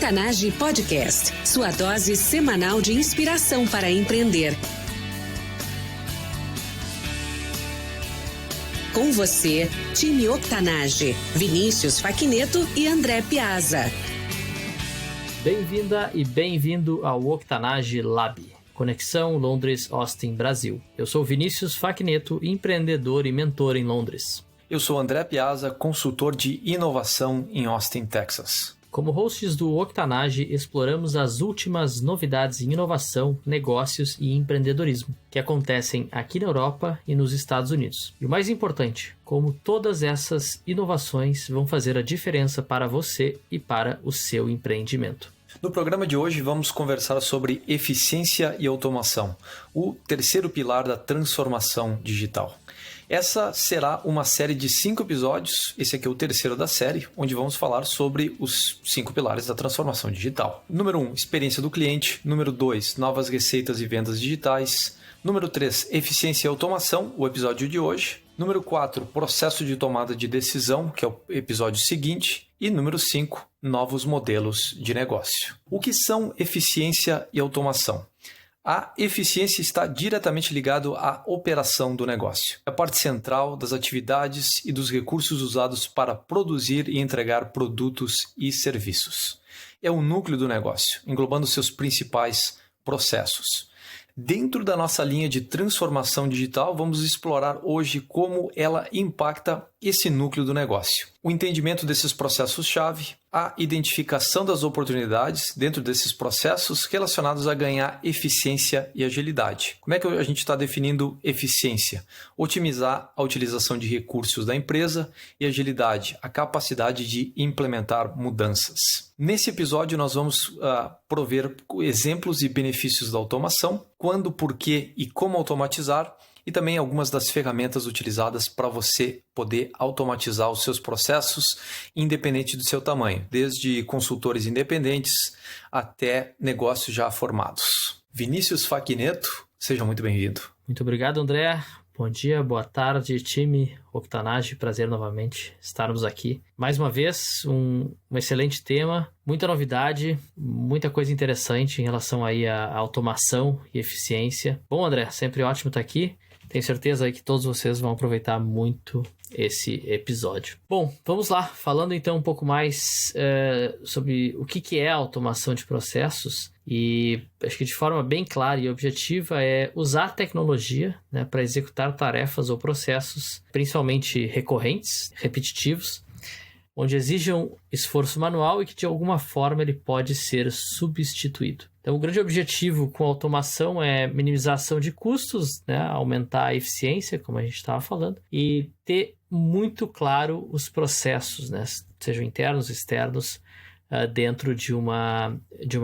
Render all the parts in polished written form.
Octanage Podcast, sua dose semanal de inspiração para empreender. Com você, time Octanage, Vinícius Facchineto e André Piazza. Bem-vinda e bem-vindo ao Octanage Lab, Conexão Londres-Austin, Brasil. Eu sou Vinícius Facchineto, empreendedor e mentor em Londres. Eu sou André Piazza, consultor de inovação em Austin, Texas. Como hosts do Octanage, exploramos as últimas novidades em inovação, negócios e empreendedorismo que acontecem aqui na Europa e nos Estados Unidos. E o mais importante, como todas essas inovações vão fazer a diferença para você e para o seu empreendimento. No programa de hoje vamos conversar sobre eficiência e automação, o terceiro pilar da transformação digital. Essa será uma série de 5 episódios, esse aqui é o terceiro da série, onde vamos falar sobre os 5 pilares da transformação digital. Número 1, experiência do cliente. Número 2, novas receitas e vendas digitais. Número 3, eficiência e automação, o episódio de hoje. Número 4, processo de tomada de decisão, que é o episódio seguinte. E número 5, novos modelos de negócio. O que são eficiência e automação? A eficiência está diretamente ligada à operação do negócio. É a parte central das atividades e dos recursos usados para produzir e entregar produtos e serviços. É o núcleo do negócio, englobando seus principais processos. Dentro da nossa linha de transformação digital, vamos explorar hoje como ela impacta esse núcleo do negócio. O entendimento desses processos-chave, a identificação das oportunidades dentro desses processos relacionados a ganhar eficiência e agilidade. Como é que a gente está definindo eficiência? Otimizar a utilização de recursos da empresa e agilidade, a capacidade de implementar mudanças. Nesse episódio nós vamos prover exemplos e benefícios da automação, quando, por que e como automatizar, e também algumas das ferramentas utilizadas para você poder automatizar os seus processos, independente do seu tamanho, desde consultores independentes até negócios já formados. Vinícius Facchineto, seja muito bem-vindo. Muito obrigado, André. Bom dia, boa tarde, time Octanage. Prazer novamente estarmos aqui. Mais uma vez, um excelente tema, muita novidade, muita coisa interessante em relação aí à automação e eficiência. Bom, André, sempre ótimo estar aqui. Tenho certeza aí que todos vocês vão aproveitar muito esse episódio. Bom, vamos lá. Falando então um pouco mais sobre o que é a automação de processos, e acho que de forma bem clara e objetiva é usar a tecnologia, né, para executar tarefas ou processos, principalmente recorrentes, repetitivos, onde exijam esforço manual e que de alguma forma ele pode ser substituído. Então, o grande objetivo com a automação é minimização de custos, né, aumentar a eficiência, como a gente estava falando, e ter muito claro os processos, né, sejam internos, externos, dentro de uma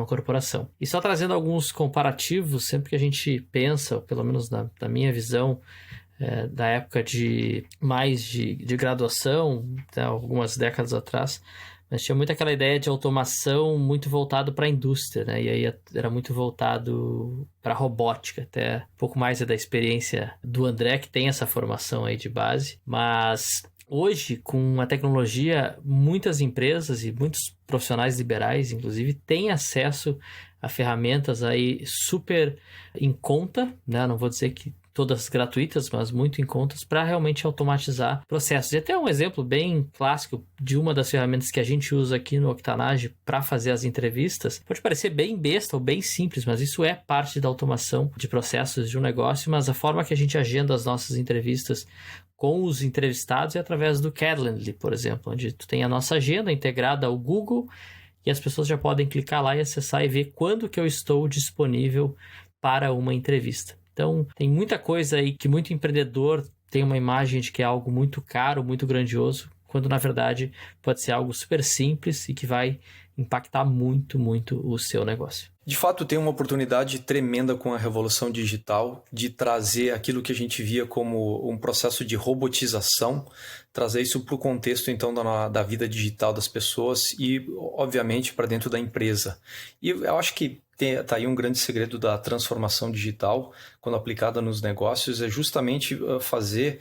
corporação. E só trazendo alguns comparativos, sempre que a gente pensa, ou pelo menos na minha visão, da época de graduação, né, algumas décadas atrás, mas tinha muito aquela ideia de automação muito voltado para a indústria, né? E aí era muito voltado para a robótica, até um pouco mais da experiência do André, que tem essa formação aí de base. Mas hoje, com a tecnologia, muitas empresas e muitos profissionais liberais, inclusive, têm acesso a ferramentas aí super em conta, né? Não vou dizer que todas gratuitas, mas muito em contas, para realmente automatizar processos. E até um exemplo bem clássico de uma das ferramentas que a gente usa aqui no Octanage para fazer as entrevistas, pode parecer bem besta ou bem simples, mas isso é parte da automação de processos de um negócio, mas a forma que a gente agenda as nossas entrevistas com os entrevistados é através do Calendly, por exemplo, onde tu tem a nossa agenda integrada ao Google e as pessoas já podem clicar lá e acessar e ver quando que eu estou disponível para uma entrevista. Então, tem muita coisa aí que muito empreendedor tem uma imagem de que é algo muito caro, muito grandioso, quando na verdade pode ser algo super simples e que vai impactar muito, muito o seu negócio. De fato, tem uma oportunidade tremenda com a revolução digital de trazer aquilo que a gente via como um processo de robotização, trazer isso para o contexto então da vida digital das pessoas e, obviamente, para dentro da empresa. E eu acho que Tá aí um grande segredo da transformação digital, quando aplicada nos negócios, é justamente fazer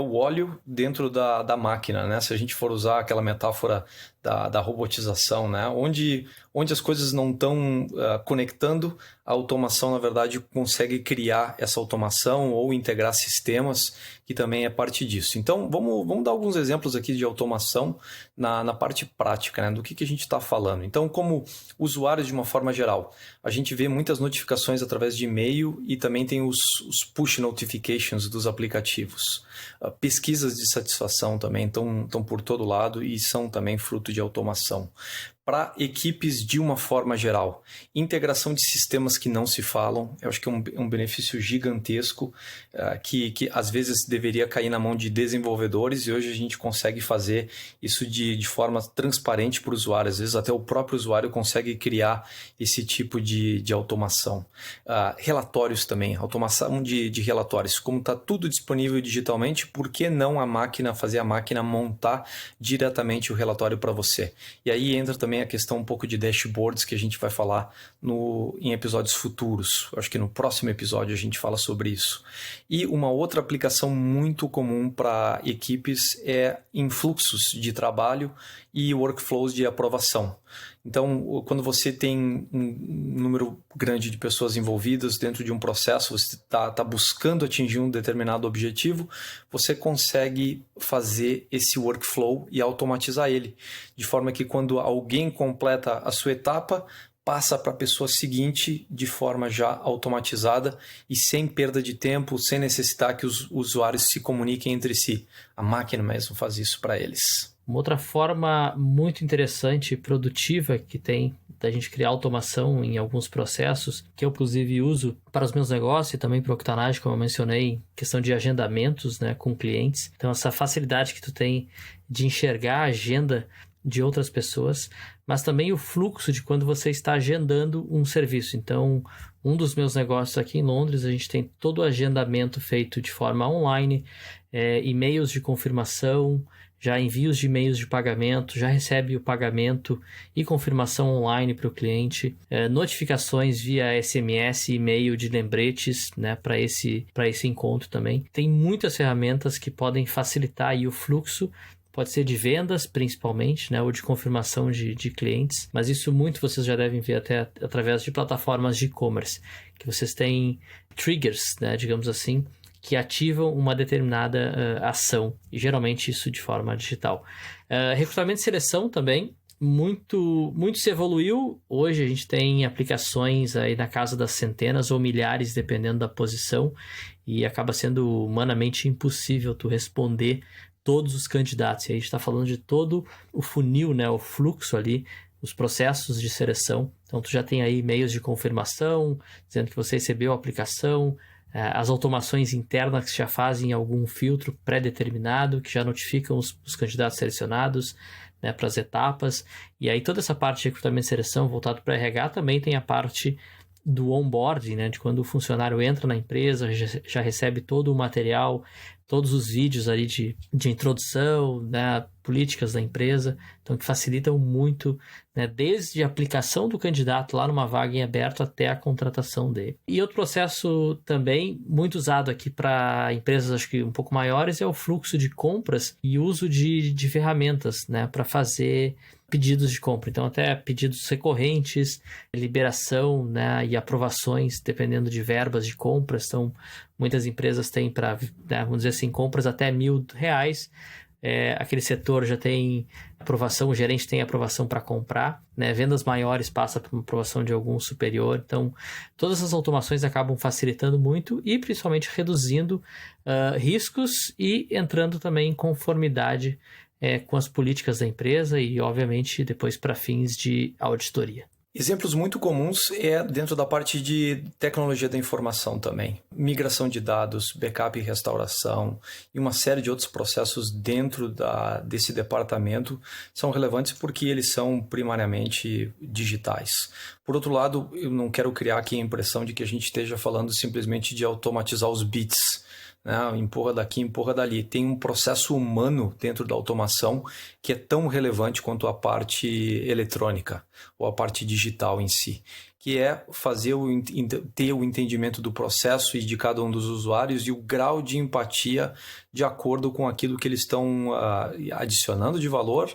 o óleo dentro da máquina, né? Se a gente for usar aquela metáfora da robotização, né? Onde as coisas não estão conectando, a automação, na verdade, consegue criar essa automação ou integrar sistemas, que também é parte disso. Então, vamos dar alguns exemplos aqui de automação na parte prática, né? Do que a gente está falando. Então, como usuários de uma forma geral, a gente vê muitas notificações através de e-mail e também tem os push notifications dos aplicativos. Pesquisas de satisfação também estão por todo lado e são também fruto de automação. Para equipes de uma forma geral, integração de sistemas que não se falam, eu acho que é um benefício gigantesco que às vezes deveria cair na mão de desenvolvedores e hoje a gente consegue fazer isso de forma transparente para o usuário. Às vezes até o próprio usuário consegue criar esse tipo de automação. Relatórios também, automação de relatórios. Como está tudo disponível digitalmente, por que não fazer a máquina montar diretamente o relatório para você? E aí entra também a questão um pouco de dashboards que a gente vai falar em episódios futuros. Acho que no próximo episódio a gente fala sobre isso. E uma outra aplicação muito comum para equipes é em fluxos de trabalho e workflows de aprovação. Então, quando você tem um número grande de pessoas envolvidas dentro de um processo, você está buscando atingir um determinado objetivo, você consegue fazer esse workflow e automatizar ele, de forma que quando alguém completa a sua etapa, passa para a pessoa seguinte de forma já automatizada e sem perda de tempo, sem necessitar que os usuários se comuniquem entre si. A máquina mesmo faz isso para eles. Uma outra forma muito interessante e produtiva que tem da gente criar automação em alguns processos, que eu inclusive uso para os meus negócios e também para o Octanage, como eu mencionei, questão de agendamentos, né, com clientes. Então essa facilidade que tu tem de enxergar a agenda de outras pessoas, mas também o fluxo de quando você está agendando um serviço. Então, um dos meus negócios aqui em Londres, a gente tem todo o agendamento feito de forma online, e-mails de confirmação, já envios de e-mails de pagamento, já recebe o pagamento e confirmação online para o cliente, notificações via SMS e e-mail de lembretes, né, para esse encontro também. Tem muitas ferramentas que podem facilitar aí o fluxo. Pode ser de vendas, principalmente, né, ou de confirmação de clientes, mas isso muito vocês já devem ver até através de plataformas de e-commerce, que vocês têm triggers, né, digamos assim, que ativam uma determinada ação, e geralmente isso de forma digital. Recrutamento e seleção também, muito se evoluiu. Hoje a gente tem aplicações aí na casa das centenas ou milhares, dependendo da posição, e acaba sendo humanamente impossível tu responder todos os candidatos. E aí a gente está falando de todo o funil, né, o fluxo ali, os processos de seleção. Então tu já tem aí e-mails de confirmação, dizendo que você recebeu a aplicação, as automações internas que já fazem algum filtro pré-determinado, que já notificam os candidatos selecionados, né, para as etapas. E aí toda essa parte de recrutamento e seleção voltado para RH também tem a parte do onboarding, né, de quando o funcionário entra na empresa, já recebe todo o material, todos os vídeos ali de introdução, né, políticas da empresa, então que facilitam muito, né, desde a aplicação do candidato lá numa vaga em aberto até a contratação dele. E outro processo também muito usado aqui para empresas, acho que um pouco maiores, é o fluxo de compras e uso de ferramentas, né, para fazer pedidos de compra. Então, até pedidos recorrentes, liberação, né, e aprovações, dependendo de verbas de compras. Então, muitas empresas têm para, né, vamos dizer assim, compras até R$1.000. Aquele setor já tem aprovação, o gerente tem aprovação para comprar, né? Vendas maiores passa por uma aprovação de algum superior. Então, todas essas automações acabam facilitando muito e principalmente reduzindo riscos e entrando também em conformidade com as políticas da empresa e, obviamente, depois para fins de auditoria. Exemplos muito comuns dentro da parte de tecnologia da informação também. Migração de dados, backup e restauração e uma série de outros processos dentro desse departamento são relevantes porque eles são primariamente digitais. Por outro lado, eu não quero criar aqui a impressão de que a gente esteja falando simplesmente de automatizar os bits, né? Empurra daqui, empurra dali. Tem um processo humano dentro da automação que é tão relevante quanto a parte eletrônica ou a parte digital em si, que é ter o entendimento do processo e de cada um dos usuários e o grau de empatia de acordo com aquilo que eles estão adicionando de valor,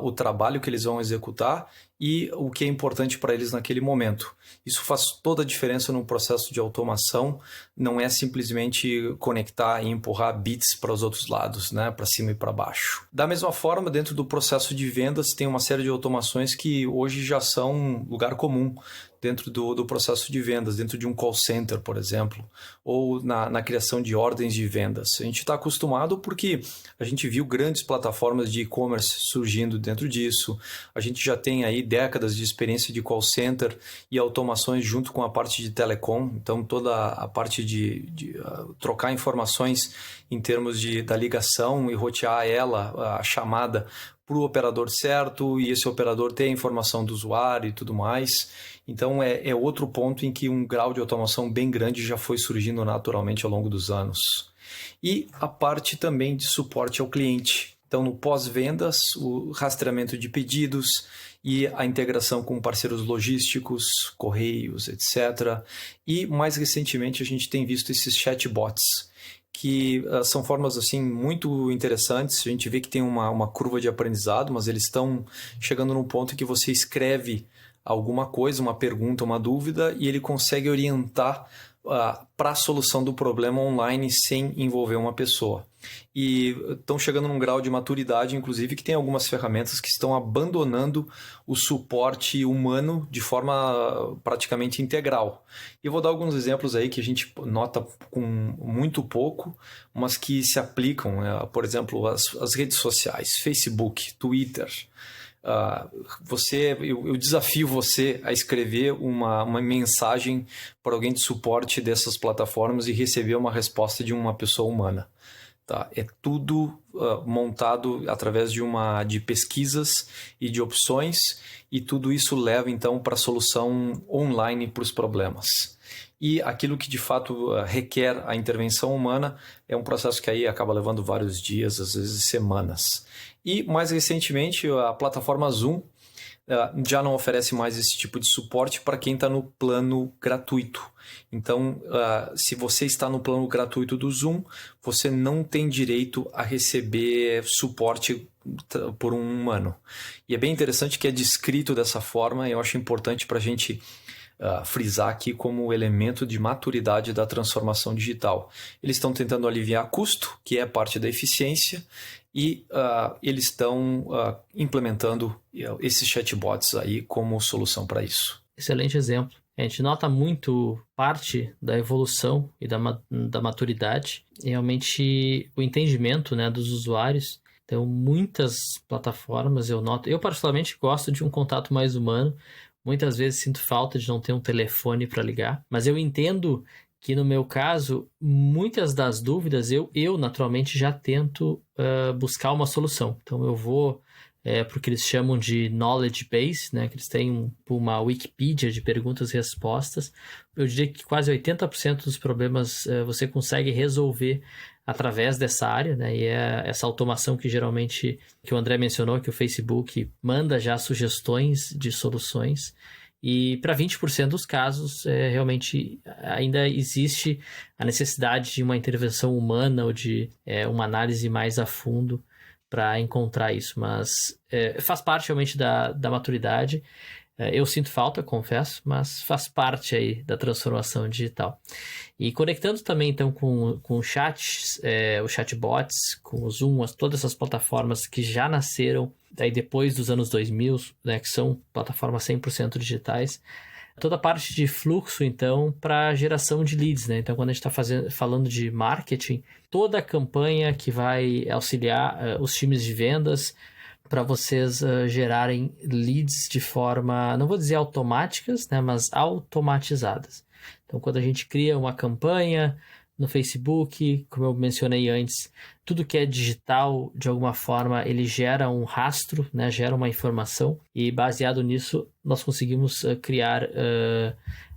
o trabalho que eles vão executar e o que é importante para eles naquele momento. Isso faz toda a diferença no processo de automação, não é simplesmente conectar e empurrar bits para os outros lados, né? Para cima e para baixo. Da mesma forma, dentro do processo de vendas, tem uma série de automações que hoje já são lugar comum dentro do processo de vendas, dentro de um call center, por exemplo, ou na criação de ordens de vendas. A gente está acostumado porque a gente viu grandes plataformas de e-commerce surgindo dentro disso, a gente já tem aí décadas de experiência de call center e automações junto com a parte de telecom, então toda a parte de trocar informações em termos da ligação e rotear a chamada para o operador certo e esse operador ter a informação do usuário e tudo mais. Então é outro ponto em que um grau de automação bem grande já foi surgindo naturalmente ao longo dos anos. E a parte também de suporte ao cliente. Então no pós-vendas, o rastreamento de pedidos e a integração com parceiros logísticos, correios, etc. E mais recentemente a gente tem visto esses chatbots, que são formas assim muito interessantes. A gente vê que tem uma curva de aprendizado, mas eles estão chegando num ponto em que você escreve alguma coisa, uma pergunta, uma dúvida, e ele consegue orientar para a solução do problema online sem envolver uma pessoa. E estão chegando num grau de maturidade, inclusive, que tem algumas ferramentas que estão abandonando o suporte humano de forma praticamente integral. E eu vou dar alguns exemplos aí que a gente nota com muito pouco, mas que se aplicam, né? Por exemplo, as redes sociais, Facebook, Twitter. Eu desafio você a escrever uma mensagem para alguém de suporte dessas plataformas e receber uma resposta de uma pessoa humana. Tá? É tudo montado através de pesquisas e de opções, e tudo isso leva então para a solução online para os problemas. E aquilo que de fato requer a intervenção humana é um processo que aí acaba levando vários dias, às vezes semanas. E mais recentemente a plataforma Zoom já não oferece mais esse tipo de suporte para quem está no plano gratuito. Então, se você está no plano gratuito do Zoom, você não tem direito a receber suporte por um humano. E é bem interessante que é descrito dessa forma, e eu acho importante para a gente frisar aqui como elemento de maturidade da transformação digital. Eles estão tentando aliviar custo, que é parte da eficiência, e eles estão implementando esses chatbots aí como solução para isso. Excelente exemplo. A gente nota muito parte da evolução e da maturidade, e realmente o entendimento, né, dos usuários. Então, muitas plataformas eu noto. Eu, particularmente, gosto de um contato mais humano. Muitas vezes sinto falta de não ter um telefone para ligar, mas eu entendo que no meu caso, muitas das dúvidas eu naturalmente já tento buscar uma solução. Então eu vou para o que eles chamam de knowledge base, né? Que eles têm uma Wikipedia de perguntas e respostas. Eu diria que quase 80% dos problemas você consegue resolver através dessa área, né? E é essa automação que geralmente, que o André mencionou, que o Facebook manda já sugestões de soluções. E para 20% dos casos, realmente ainda existe a necessidade de uma intervenção humana ou de uma análise mais a fundo para encontrar isso. Mas faz parte realmente da maturidade. Eu sinto falta, confesso, mas faz parte aí da transformação digital. E conectando também então com os chatbots, com o Zoom, todas essas plataformas que já nasceram daí depois dos anos 2000, né, que são plataformas 100% digitais, toda a parte de fluxo então para geração de leads, né? Então quando a gente está falando de marketing, toda a campanha que vai auxiliar os times de vendas para vocês gerarem leads de forma, não vou dizer automáticas, né, mas automatizadas. Então, quando a gente cria uma campanha no Facebook, como eu mencionei antes, tudo que é digital, de alguma forma, ele gera um rastro, né, gera uma informação, e baseado nisso, nós conseguimos criar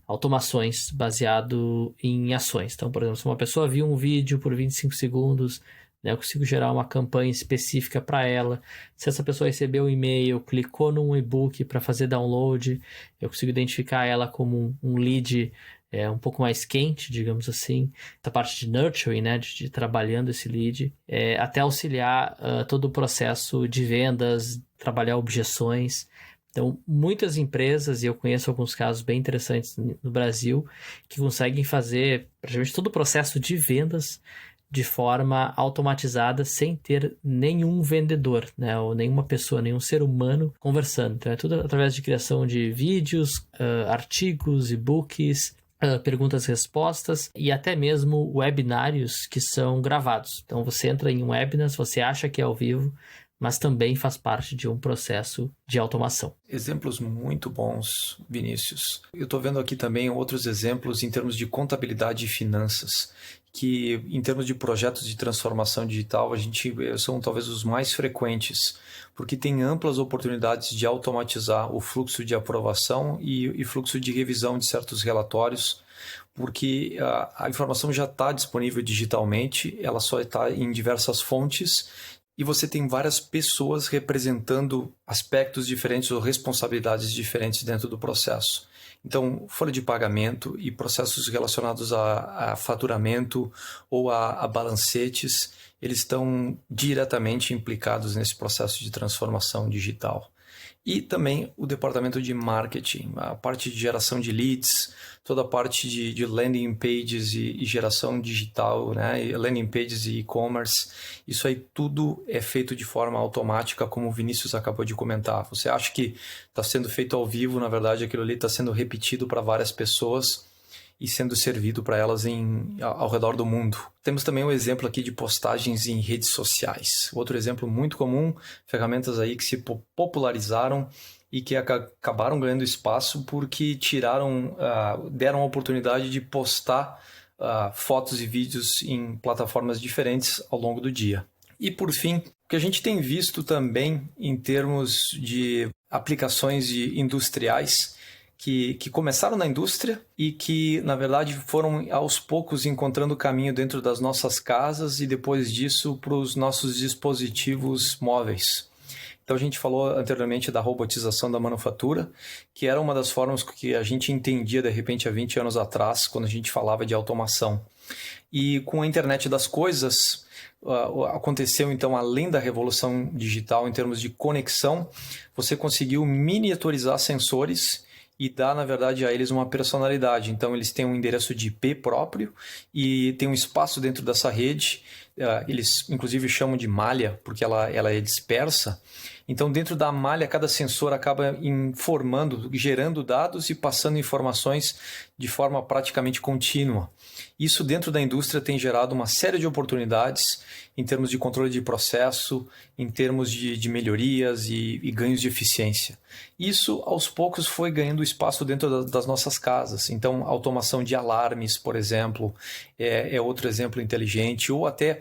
automações baseado em ações. Então, por exemplo, se uma pessoa viu um vídeo por 25 segundos, né? Eu consigo gerar uma campanha específica para ela. Se essa pessoa recebeu um e-mail, clicou num e-book para fazer download, eu consigo identificar ela como um lead um pouco mais quente, digamos assim. Essa parte de nurturing, né? De trabalhando esse lead, até auxiliar todo o processo de vendas, trabalhar objeções. Então, muitas empresas, e eu conheço alguns casos bem interessantes no Brasil, que conseguem fazer praticamente todo o processo de vendas de forma automatizada, sem ter nenhum vendedor, né? Ou nenhuma pessoa, nenhum ser humano conversando. Então, é tudo através de criação de vídeos, artigos, e-books, perguntas e respostas e até mesmo webinários que são gravados. Então, você entra em um webinar, você acha que é ao vivo, mas também faz parte de um processo de automação. Exemplos muito bons, Vinícius. Eu estou vendo aqui também outros exemplos em termos de contabilidade e finanças, que em termos de projetos de transformação digital, são talvez os mais frequentes, porque tem amplas oportunidades de automatizar o fluxo de aprovação e fluxo de revisão de certos relatórios, porque a informação já está disponível digitalmente, ela só está em diversas fontes, e você tem várias pessoas representando aspectos diferentes ou responsabilidades diferentes dentro do processo. Então, folha de pagamento e processos relacionados a faturamento ou a balancetes, eles estão diretamente implicados nesse processo de transformação digital. E também o departamento de marketing, a parte de geração de leads, toda a parte de landing pages e geração digital, né? Landing pages e e-commerce, isso aí tudo é feito de forma automática, como o Vinícius acabou de comentar. Você acha que está sendo feito ao vivo, na verdade aquilo ali está sendo repetido para várias pessoas e sendo servido para elas ao redor do mundo. Temos também um exemplo aqui de postagens em redes sociais. Outro exemplo muito comum, ferramentas aí que se popularizaram e que acabaram ganhando espaço porque deram a oportunidade de postar fotos e vídeos em plataformas diferentes ao longo do dia. E por fim, o que a gente tem visto também em termos de aplicações industriais, que começaram na indústria e que, na verdade, foram aos poucos encontrando caminho dentro das nossas casas e depois disso para os nossos dispositivos móveis. Então, a gente falou anteriormente da robotização da manufatura, que era uma das formas que a gente entendia, de repente, há 20 anos atrás, quando a gente falava de automação. E com a internet das coisas, aconteceu, então, além da revolução digital em termos de conexão, você conseguiu miniaturizar sensores e dá, na verdade, a eles uma personalidade. Então, eles têm um endereço de IP próprio e tem um espaço dentro dessa rede. Eles, inclusive, chamam de malha, porque ela é dispersa. Então, dentro da malha, cada sensor acaba gerando dados e passando informações de forma praticamente contínua. Isso, dentro da indústria, tem gerado uma série de oportunidades em termos de controle de processo, em termos de melhorias e ganhos de eficiência. Isso, aos poucos, foi ganhando espaço dentro das nossas casas. Então, automação de alarmes, por exemplo, é outro exemplo inteligente, ou até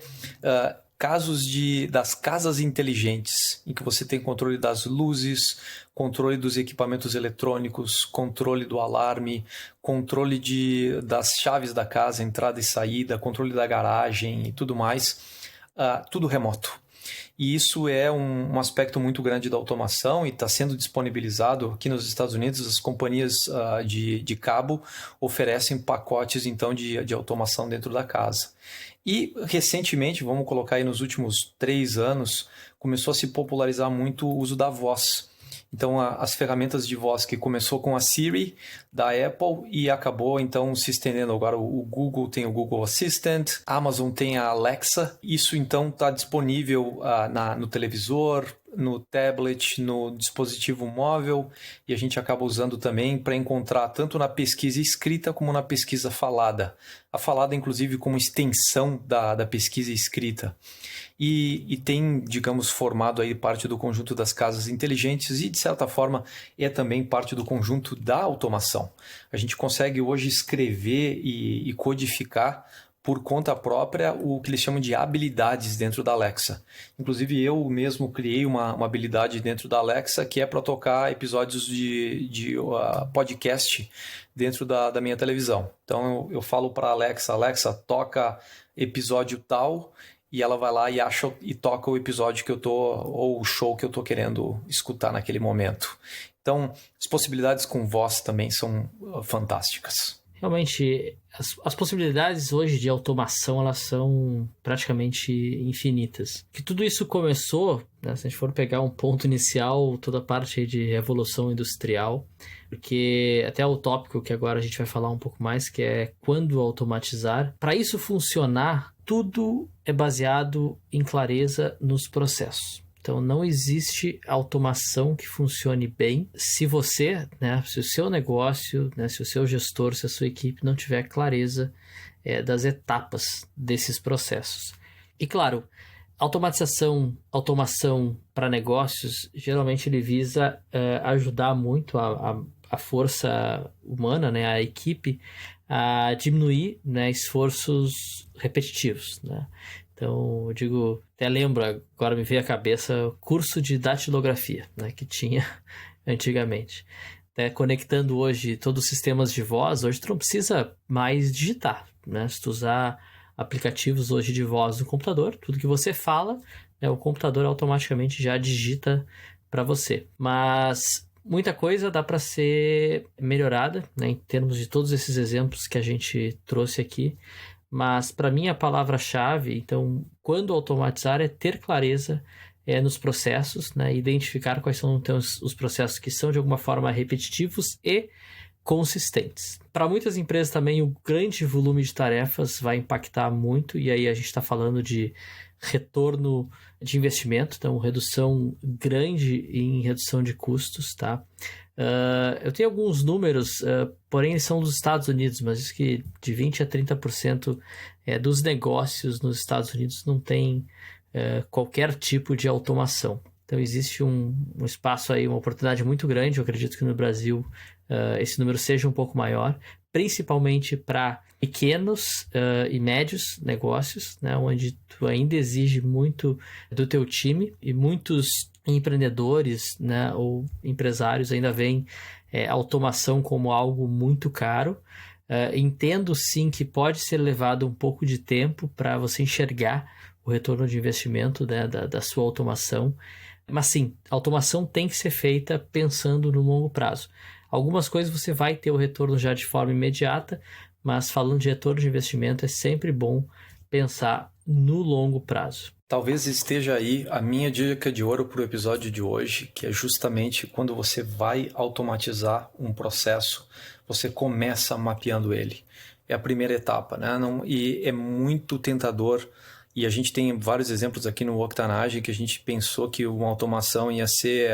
casos das casas inteligentes, em que você tem controle das luzes, controle dos equipamentos eletrônicos, controle do alarme, controle das chaves da casa, entrada e saída, controle da garagem e tudo mais, tudo remoto. E isso é um aspecto muito grande da automação e está sendo disponibilizado aqui nos Estados Unidos. As companhias de cabo oferecem pacotes então de automação dentro da casa. E recentemente, vamos colocar aí nos últimos 3 anos, começou a se popularizar muito o uso da voz. Então, as ferramentas de voz que começou com a Siri da Apple e acabou então se estendendo. Agora o Google tem o Google Assistant, a Amazon tem a Alexa. Isso então está disponível no televisor, no tablet, no dispositivo móvel, e a gente acaba usando também para encontrar tanto na pesquisa escrita como na pesquisa falada. A falada, inclusive, como extensão da pesquisa escrita. E tem, digamos, formado aí parte do conjunto das casas inteligentes e, de certa forma, é também parte do conjunto da automação. A gente consegue hoje escrever e codificar por conta própria o que eles chamam de habilidades dentro da Alexa. Inclusive, eu mesmo criei uma habilidade dentro da Alexa que é para tocar episódios de podcast dentro da minha televisão. Então, eu falo para a Alexa, toca episódio tal, e ela vai lá e acha e toca o episódio que eu tô, ou o show que eu tô querendo escutar naquele momento. Então, as possibilidades com voz também são fantásticas. Realmente, as possibilidades hoje de automação, elas são praticamente infinitas. Que tudo isso começou, né, se a gente for pegar um ponto inicial, toda a parte aí de revolução industrial, porque até o tópico que agora a gente vai falar um pouco mais, que é quando automatizar. Para isso funcionar, tudo é baseado em clareza nos processos. Então, não existe automação que funcione bem se você, né, se o seu negócio, né, se o seu gestor, se a sua equipe não tiver clareza das etapas desses processos. E, claro, automação para negócios, geralmente ele visa ajudar muito a força humana, né, a equipe, a diminuir, né, esforços repetitivos, né? Então, eu digo, até lembro, agora me veio à cabeça, o curso de datilografia, né, que tinha antigamente. Até conectando hoje todos os sistemas de voz, hoje tu não precisa mais digitar, né? Se tu usar aplicativos hoje de voz no computador, tudo que você fala, né, o computador automaticamente já digita para você. Mas muita coisa dá para ser melhorada, né, em termos de todos esses exemplos que a gente trouxe aqui. Mas, para mim, a palavra-chave, então, quando automatizar, é ter clareza nos processos, né? Identificar quais são então, os processos que são, de alguma forma, repetitivos e consistentes. Para muitas empresas também, o grande volume de tarefas vai impactar muito, e aí a gente está falando de retorno de investimento, então, redução grande em redução de custos, tá? Eu tenho alguns números, porém eles são dos Estados Unidos, mas diz que de 20% a 30% dos negócios nos Estados Unidos não tem qualquer tipo de automação. Então existe um espaço aí, uma oportunidade muito grande. Eu acredito que no Brasil esse número seja um pouco maior, principalmente para pequenos e médios negócios, né, onde tu ainda exige muito do teu time, e muitos empreendedores, né, ou empresários ainda veem automação como algo muito caro. Entendo sim que pode ser levado um pouco de tempo para você enxergar o retorno de investimento, né, da sua automação, mas sim, a automação tem que ser feita pensando no longo prazo. Algumas coisas você vai ter o retorno já de forma imediata, mas falando de retorno de investimento, é sempre bom pensar no longo prazo. Talvez esteja aí a minha dica de ouro para o episódio de hoje, que é justamente quando você vai automatizar um processo, você começa mapeando ele. É a primeira etapa, né? E é muito tentador. E a gente tem vários exemplos aqui no Octanage que a gente pensou que uma automação ia ser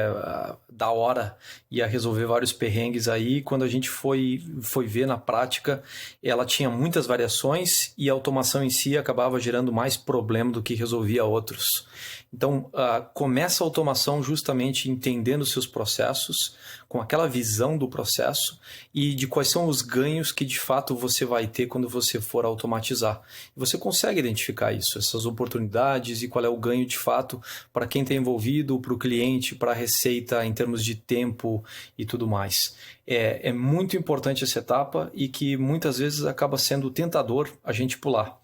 da hora, ia resolver vários perrengues aí. Quando a gente foi ver na prática, ela tinha muitas variações e a automação em si acabava gerando mais problema do que resolvia outros. Então, começa a automação justamente entendendo os seus processos, com aquela visão do processo e de quais são os ganhos que de fato você vai ter quando você for automatizar. E você consegue identificar isso, essas oportunidades e qual é o ganho de fato para quem está envolvido, para o cliente, para a receita em termos de tempo e tudo mais. É muito importante essa etapa e que muitas vezes acaba sendo tentador a gente pular.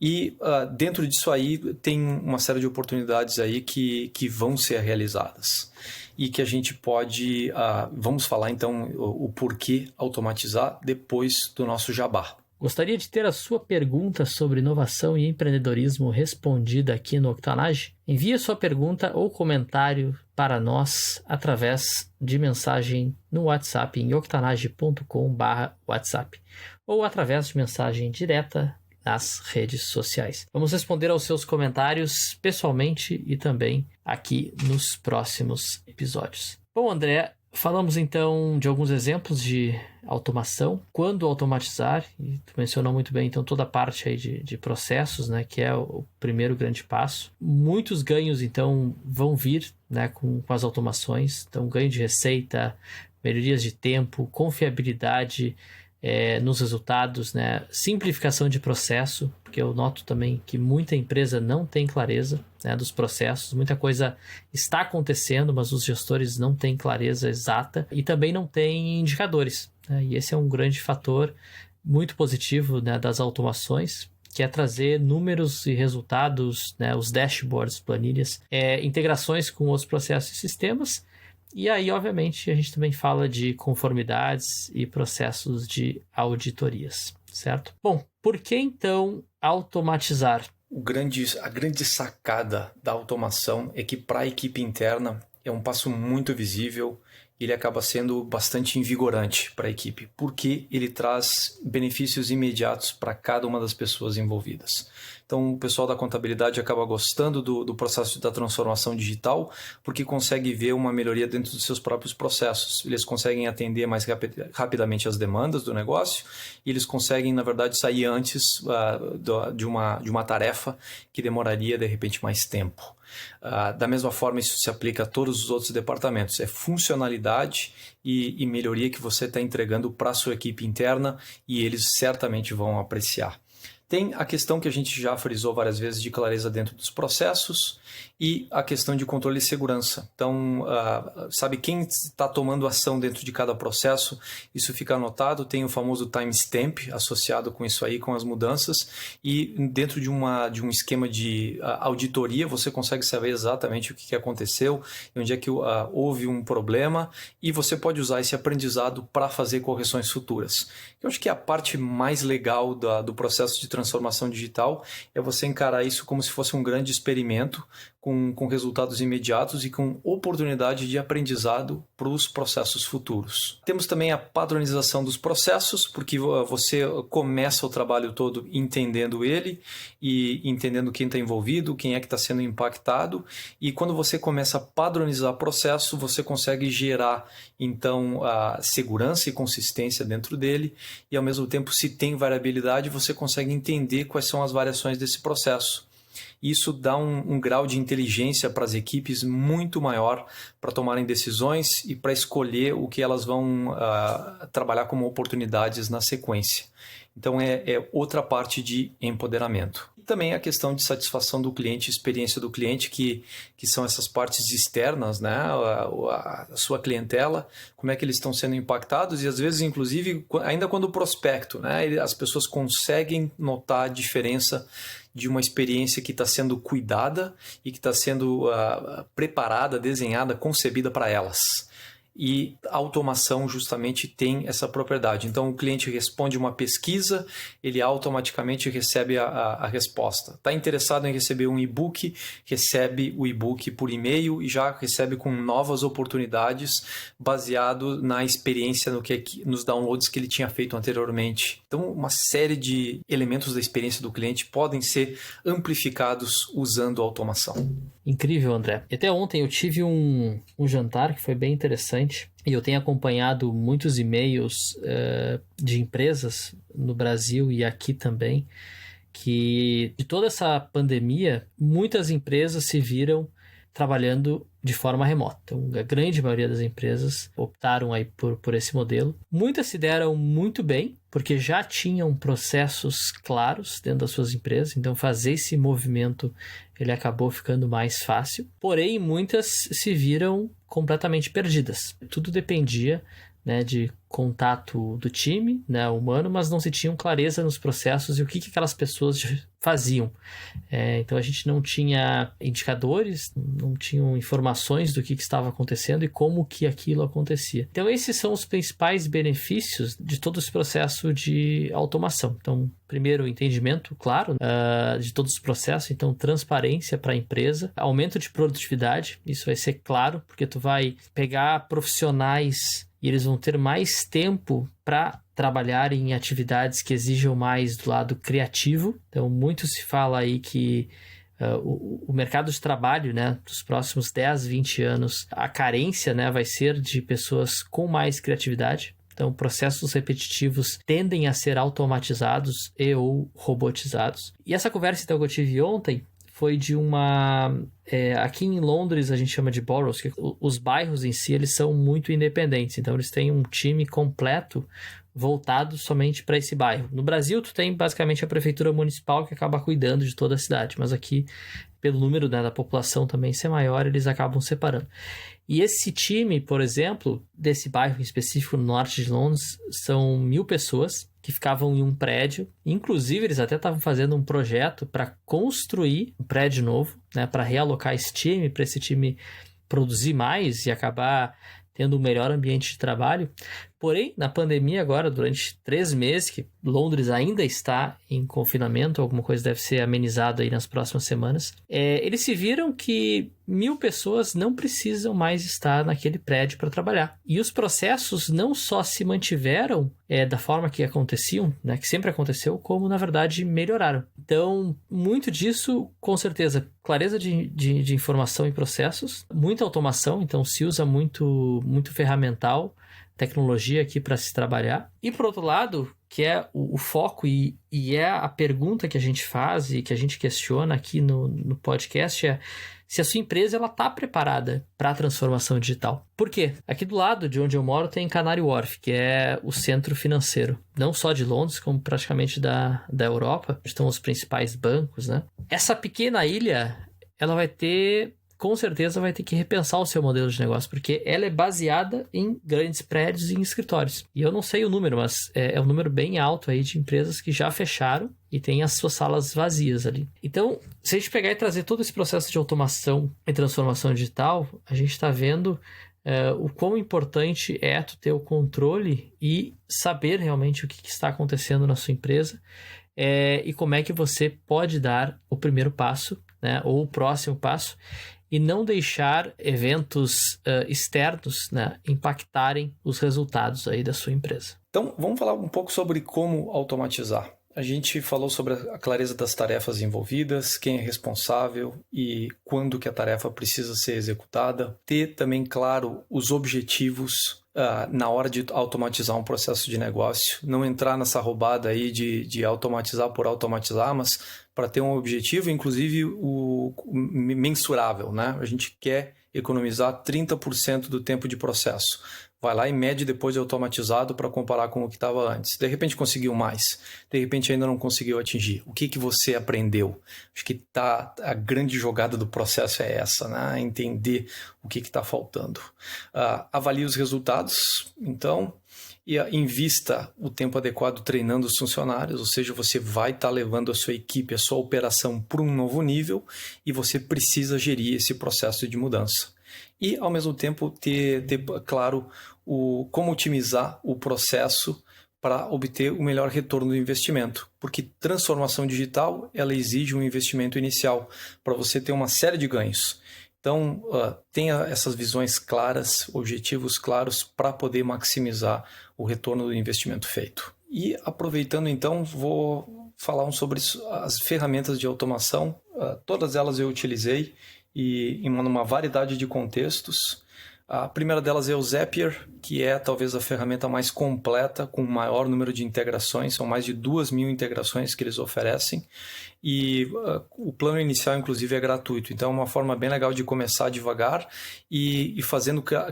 E dentro disso aí tem uma série de oportunidades aí que vão ser realizadas e que a gente pode, vamos falar então o porquê automatizar depois do nosso jabá. Gostaria de ter a sua pergunta sobre inovação e empreendedorismo respondida aqui no Octanage? Envie a sua pergunta ou comentário para nós através de mensagem no WhatsApp em octanage.com/WhatsApp ou através de mensagem direta nas redes sociais. Vamos responder aos seus comentários pessoalmente e também aqui nos próximos episódios. Bom, André, falamos então de alguns exemplos de automação. Quando automatizar, e tu mencionou muito bem então toda a parte aí de processos, né, que é o primeiro grande passo. Muitos ganhos então vão vir, né, com as automações. Então ganho de receita, melhorias de tempo, confiabilidade nos resultados, né? Simplificação de processo, porque eu noto também que muita empresa não tem clareza, né, dos processos, muita coisa está acontecendo, mas os gestores não têm clareza exata e também não têm indicadores, né? E esse é um grande fator muito positivo, né, das automações, que é trazer números e resultados, né, os dashboards, planilhas, integrações com outros processos e sistemas. E aí, obviamente, a gente também fala de conformidades e processos de auditorias, certo? Bom, por que então automatizar? A grande sacada da automação é que para a equipe interna é um passo muito visível e ele acaba sendo bastante invigorante para a equipe, porque ele traz benefícios imediatos para cada uma das pessoas envolvidas. Então, o pessoal da contabilidade acaba gostando do processo da transformação digital porque consegue ver uma melhoria dentro dos seus próprios processos. Eles conseguem atender mais rapidamente as demandas do negócio e eles conseguem, na verdade, sair antes de uma tarefa que demoraria, de repente, mais tempo. Da mesma forma, isso se aplica a todos os outros departamentos. É funcionalidade e melhoria que você está entregando para a sua equipe interna e eles certamente vão apreciar. Tem a questão que a gente já frisou várias vezes de clareza dentro dos processos e a questão de controle e segurança. Então, sabe quem está tomando ação dentro de cada processo? Isso fica anotado, tem o famoso timestamp associado com isso aí, com as mudanças, e dentro de um esquema de auditoria você consegue saber exatamente o que aconteceu, onde é que houve um problema, e você pode usar esse aprendizado para fazer correções futuras. Eu acho que a parte mais legal do processo de transformação digital é você encarar isso como se fosse um grande experimento com resultados imediatos e com oportunidade de aprendizado para os processos futuros. Temos também a padronização dos processos, porque você começa o trabalho todo entendendo ele e entendendo quem está envolvido, quem é que está sendo impactado, e quando você começa a padronizar o processo, você consegue gerar então a segurança e consistência dentro dele, e ao mesmo tempo, se tem variabilidade, você consegue entender quais são as variações desse processo. Isso dá um grau de inteligência para as equipes muito maior para tomarem decisões e para escolher o que elas vão trabalhar como oportunidades na sequência. Então é outra parte de empoderamento. E também a questão de satisfação do cliente, experiência do cliente, que são essas partes externas, né? A sua clientela, como é que eles estão sendo impactados e às vezes, inclusive, ainda quando o prospecto, né? As pessoas conseguem notar a diferença de uma experiência que está sendo cuidada e que está sendo preparada, desenhada, concebida para elas. E a automação justamente tem essa propriedade. Então, o cliente responde uma pesquisa, ele automaticamente recebe a resposta. Está interessado em receber um e-book, recebe o e-book por e-mail e já recebe com novas oportunidades baseado na experiência, nos downloads que ele tinha feito anteriormente. Então, uma série de elementos da experiência do cliente podem ser amplificados usando a automação. Incrível, André. E até ontem eu tive um jantar que foi bem interessante e eu tenho acompanhado muitos e-mails de empresas no Brasil e aqui também, que de toda essa pandemia, muitas empresas se viram trabalhando de forma remota. Então, a grande maioria das empresas optaram aí por esse modelo. Muitas se deram muito bem, porque já tinham processos claros dentro das suas empresas, então fazer esse movimento ele acabou ficando mais fácil. Porém, muitas se viram completamente perdidas. Tudo dependia, né, de contato do time, né, humano, mas não se tinham clareza nos processos e o que aquelas pessoas faziam. Então a gente não tinha indicadores, não tinham informações do que estava acontecendo e como que aquilo acontecia. Então esses são os principais benefícios de todo esse processo de automação. Então, primeiro, entendimento, claro, de todos os processos, então transparência para a empresa, aumento de produtividade, isso vai ser claro, porque tu vai pegar profissionais e eles vão ter mais tempo para trabalhar em atividades que exijam mais do lado criativo. Então, muito se fala aí que o mercado de trabalho, né, dos próximos 10, 20 anos, a carência, né, vai ser de pessoas com mais criatividade. Então, processos repetitivos tendem a ser automatizados e ou robotizados. E essa conversa então, que eu tive ontem foi de aqui em Londres a gente chama de boroughs, que os bairros em si eles são muito independentes, então eles têm um time completo voltado somente para esse bairro. No Brasil tu tem basicamente a prefeitura municipal que acaba cuidando de toda a cidade, mas aqui pelo número, né, da população também ser maior, eles acabam separando. E esse time, por exemplo, desse bairro em específico no norte de Londres, são 1.000 pessoas que ficavam em um prédio. Inclusive, eles até estavam fazendo um projeto para construir um prédio novo, né, para realocar esse time, para esse time produzir mais e acabar tendo um melhor ambiente de trabalho. Porém, na pandemia agora, durante 3 meses, que Londres ainda está em confinamento, alguma coisa deve ser amenizada aí nas próximas semanas, eles se viram que 1.000 pessoas não precisam mais estar naquele prédio para trabalhar. E os processos não só se mantiveram da forma que aconteciam, né, que sempre aconteceu, como, na verdade, melhoraram. Então, muito disso, com certeza, clareza de informação e processos, muita automação, então se usa muito ferramental, tecnologia aqui para se trabalhar. E por outro lado, que é o foco e é a pergunta que a gente faz e que a gente questiona aqui no podcast, é se a sua empresa está preparada para a transformação digital. Por quê? Aqui do lado de onde eu moro tem Canary Wharf, que é o centro financeiro, não só de Londres, como praticamente da Europa, onde estão os principais bancos, né? Essa pequena ilha, ela com certeza vai ter que repensar o seu modelo de negócio, porque ela é baseada em grandes prédios e em escritórios. E eu não sei o número, mas é um número bem alto aí de empresas que já fecharam e têm as suas salas vazias ali. Então, se a gente pegar e trazer todo esse processo de automação e transformação digital, a gente está vendo o quão importante é tu ter o controle e saber realmente o que está acontecendo na sua empresa e como é que você pode dar o primeiro passo, né, ou o próximo passo, e não deixar eventos externos, né, impactarem os resultados aí da sua empresa. Então, vamos falar um pouco sobre como automatizar. A gente falou sobre a clareza das tarefas envolvidas, quem é responsável e quando que a tarefa precisa ser executada. Ter também claro os objetivos na hora de automatizar um processo de negócio. Não entrar nessa roubada aí de automatizar por automatizar, mas para ter um objetivo, inclusive o mensurável, né? A gente quer economizar 30% do tempo de processo. Vai lá e mede depois de automatizado para comparar com o que estava antes. De repente conseguiu mais, de repente ainda não conseguiu atingir. O que você aprendeu? Acho que a grande jogada do processo é essa, né? Entender o que está faltando. Avalie os resultados, então, e invista o tempo adequado treinando os funcionários, ou seja, você vai estar levando a sua equipe, a sua operação para um novo nível e você precisa gerir esse processo de mudança. E, ao mesmo tempo, ter claro como otimizar o processo para obter o melhor retorno do investimento. Porque transformação digital ela exige um investimento inicial para você ter uma série de ganhos. Então, tenha essas visões claras, objetivos claros para poder maximizar o retorno do investimento feito. E, aproveitando, então, vou falar sobre as ferramentas de automação. Todas elas eu utilizei e em uma variedade de contextos. A primeira delas é o Zapier, que é talvez a ferramenta mais completa, com o maior número de integrações, são mais de 2.000 integrações que eles oferecem, e o plano inicial, inclusive, é gratuito. Então, é uma forma bem legal de começar devagar e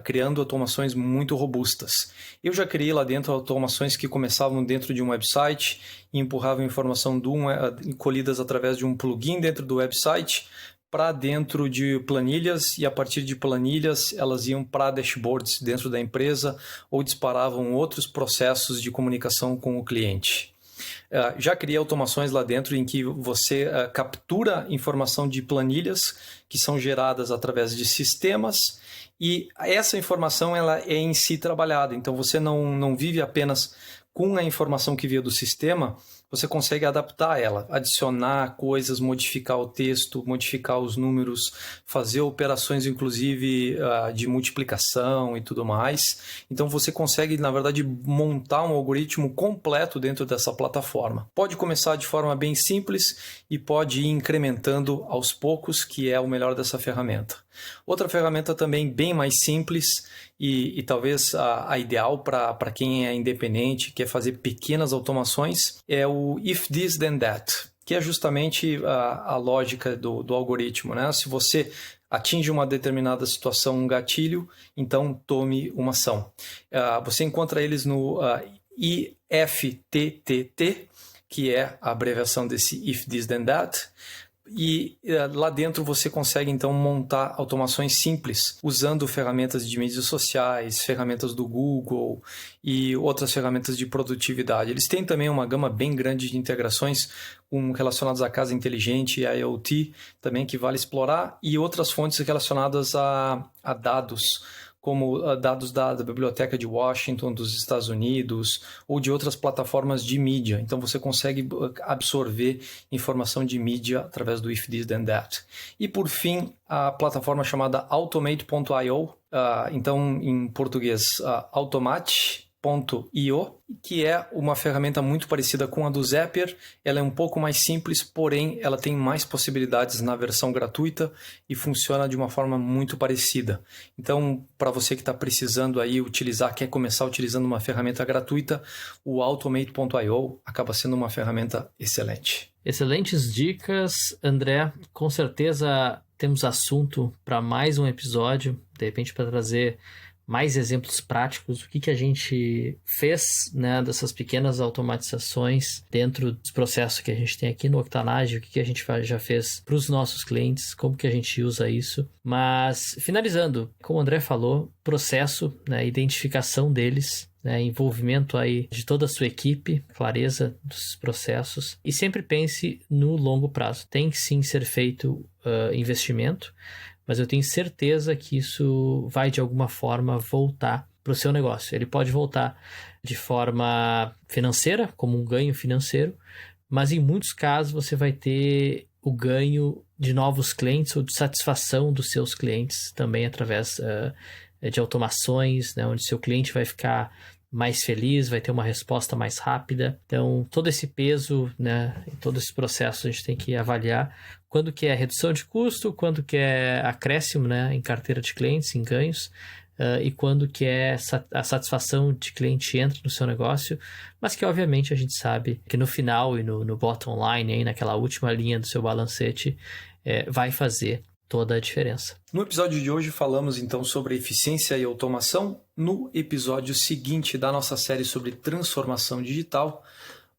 criando automações muito robustas. Eu já criei lá dentro automações que começavam dentro de um website e empurravam informação colhidas através de um plugin dentro do website, para dentro de planilhas, e a partir de planilhas elas iam para dashboards dentro da empresa ou disparavam outros processos de comunicação com o cliente. Já criei automações lá dentro em que você captura informação de planilhas que são geradas através de sistemas e essa informação ela é em si trabalhada, então você não vive apenas com a informação que veio do sistema, você consegue adaptar ela, adicionar coisas, modificar o texto, modificar os números, fazer operações, inclusive, de multiplicação e tudo mais. Então, você consegue, na verdade, montar um algoritmo completo dentro dessa plataforma. Pode começar de forma bem simples e pode ir incrementando aos poucos, que é o melhor dessa ferramenta. Outra ferramenta também bem mais simples e talvez a ideal para quem é independente, quer fazer pequenas automações, é o If This Then That, que é justamente a lógica do algoritmo, né? Se você atinge uma determinada situação, um gatilho, então tome uma ação. Você encontra eles no IFTTT, que é a abreviação desse If This Then That. E lá dentro você consegue então montar automações simples usando ferramentas de mídias sociais, ferramentas do Google e outras ferramentas de produtividade. Eles têm também uma gama bem grande de integrações relacionadas à casa inteligente e a IoT também que vale explorar, e outras fontes relacionadas a dados, como dados da Biblioteca de Washington, dos Estados Unidos, ou de outras plataformas de mídia. Então, você consegue absorver informação de mídia através do If This Then That. E, por fim, a plataforma chamada Automate.io, então, em português, Automate.io, que é uma ferramenta muito parecida com a do Zapier. Ela é um pouco mais simples, porém ela tem mais possibilidades na versão gratuita e funciona de uma forma muito parecida. Então, para você que está precisando aí quer começar utilizando uma ferramenta gratuita, o Automate.io acaba sendo uma ferramenta excelente. Excelentes dicas, André. Com certeza temos assunto para mais um episódio, de repente para trazer mais exemplos práticos do que a gente fez, né, dessas pequenas automatizações dentro dos processos que a gente tem aqui no Octanage, o que a gente já fez para os nossos clientes, como que a gente usa isso. Mas, finalizando, como o André falou, processo, né, identificação deles, né, envolvimento aí de toda a sua equipe, clareza dos processos, e sempre pense no longo prazo. Tem que sim ser feito investimento, mas eu tenho certeza que isso vai, de alguma forma, voltar para o seu negócio. Ele pode voltar de forma financeira, como um ganho financeiro, mas em muitos casos você vai ter o ganho de novos clientes ou de satisfação dos seus clientes também através de automações, né, onde seu cliente vai ficar mais feliz, vai ter uma resposta mais rápida. Então, todo esse peso, né, e todo esse processo a gente tem que avaliar quando que é redução de custo, quando que é acréscimo, né, em carteira de clientes, em ganhos, e quando que é a satisfação de cliente entra no seu negócio, mas que obviamente a gente sabe que no final e no bottom line, aí, naquela última linha do seu balancete, vai fazer toda a diferença. No episódio de hoje falamos então sobre eficiência e automação. No episódio seguinte da nossa série sobre transformação digital,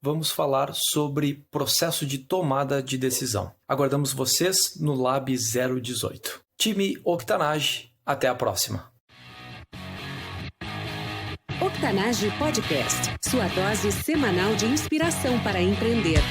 vamos falar sobre processo de tomada de decisão. Aguardamos vocês no Lab 018. Time Octanage, até a próxima. Octanage Podcast, sua dose semanal de inspiração para empreender.